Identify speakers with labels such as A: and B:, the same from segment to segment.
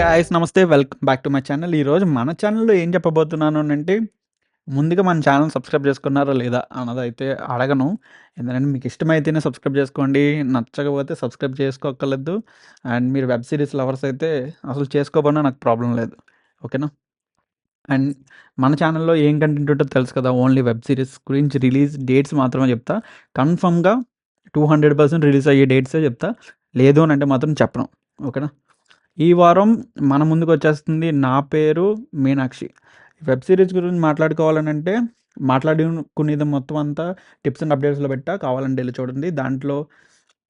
A: Guys నమస్తే. Welcome back to my channel. ఈరోజు మన ఛానల్‌లో ఏం చెప్పబోతున్నాను అనంటే, ముందుగా మన ఛానల్ సబ్స్క్రైబ్ చేసుకున్నారా లేదా అన్నదైతే అడగను. ఎందుకంటే మీకు ఇష్టమైతేనే సబ్స్క్రైబ్ చేసుకోండి. నచ్చకపోతే సబ్స్క్రైబ్ చేసుకోక్కర్లేదు. అండ్ మీరు వెబ్ సీరీస్ లవర్స్ అయితే అసలు చేసుకోకపోయినా నాకు ప్రాబ్లమ్ లేదు. ఓకేనా? అండ్ మన ఛానల్‌లో ఏం కంటెంట్ ఉంటదో తెలుసు కదా! ఓన్లీ వెబ్ సీరీస్ గురించి రిలీజ్ డేట్స్ మాత్రమే చెప్తా. కన్ఫర్మ్‌గా 200% రిలీజ్ అయ్యే డేట్సే చెప్తా. లేదు అనంటే మాత్రం చెప్పను. ఓకేనా? ఈ వారం మన ముందుకొచ్చేస్తుంది 'నా పేరు మీనాక్షి'. వెబ్ సీరీస్ గురించి మాట్లాడుకోవాలనంటే, మాట్లాడుకునేది మొత్తం అంతా టిప్స్ అండ్ అప్డేట్స్‌లో పెట్టా. కావాలంటే ఎళ్లి చూడండి. దాంట్లో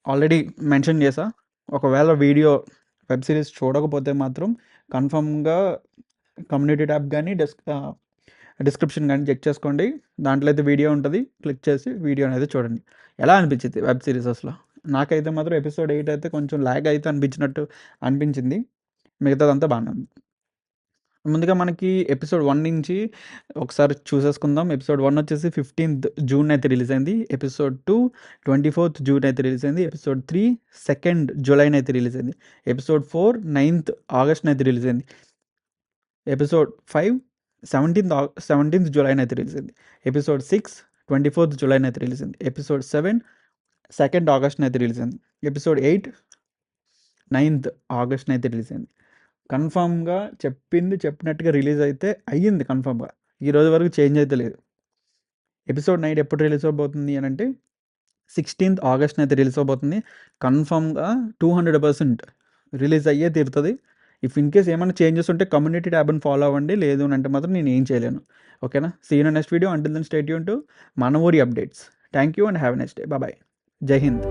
A: ఆల్రెడీ మెన్షన్ చేశా. ఒకవేళ వీడియో వెబ్ సీరీస్ చూడకపోతే మాత్రం కన్ఫర్మ్‌గా కమ్యూనిటీ ట్యాబ్ గాని, డిస్క్రిప్షన్ గాని చెక్ చేసుకోండి. దాంట్లో అయితే వీడియో ఉంటది. క్లిక్ చేసి వీడియో అనేది చూడండి. ఎలా అనిపించిద్ది వెబ్ సీరీస్ అసల? నాకైతే మాత్రం ఎపిసోడ్ 8 అయితే కొంచెం లాగ్ అయితే అనిపించింది. మిగతాదంతా బానే ఉంది. ముందుగా మనకి ఎపిసోడ్ 1 నుంచి ఒకసారి చూసేసుకుందాం. ఎపిసోడ్ 1 వచ్చేసి 15థ్ జూన్ అయితే రిలీజ్ అయింది. ఎపిసోడ్ 2 24థ్ జూన్ అయితే రిలీజ్ అయింది. ఎపిసోడ్ 3 2nd జులైన అయితే రిలీజ్ అయింది. ఎపిసోడ్ 4 9th ఆగస్ట్‌న అయితే రిలీజ్ అయింది. ఎపిసోడ్ 5 17th జులైన అయితే రిలీజ్ అయింది. ఎపిసోడ్ 6 24th జులైన అయితే రిలీజ్ అయింది. ఎపిసోడ్ 7 2nd ఆగస్ట్‌న అయితే రిలీజ్ అయింది. ఎపిసోడ్ 8 9th ఆగస్ట్‌న అయితే రిలీజ్ అయింది. కన్ఫర్మ్‌గా చెప్పినట్టుగా రిలీజ్ అయితే అయ్యింది కన్ఫర్మ్‌గా. ఈ రోజు వరకు చేంజ్ అయితే లేదు. ఎపిసోడ్ 9 ఎప్పుడు రిలీజ్ అవ్వబోతుంది అనంటే 16th ఆగస్ట్‌న అయితే రిలీజ్ అవ్వబోతుంది. కన్ఫర్మ్‌గా 200% రిలీజ్ అయ్యే తీరుతది. ఇఫ్ ఇన్ కేస్ ఏమైనా చేంజెస్ ఉంటే కమ్యూనిటీ ట్యాబ్‌ని ఫాలో అవ్వండి. లేదు అనంటే మాత్రం నేను ఏం చేయలేను. ఓకేనా? See you in next video. Until then stay tuned to మన ఊరి updates. Thank you and have a nice day. Bye. Jai Hind.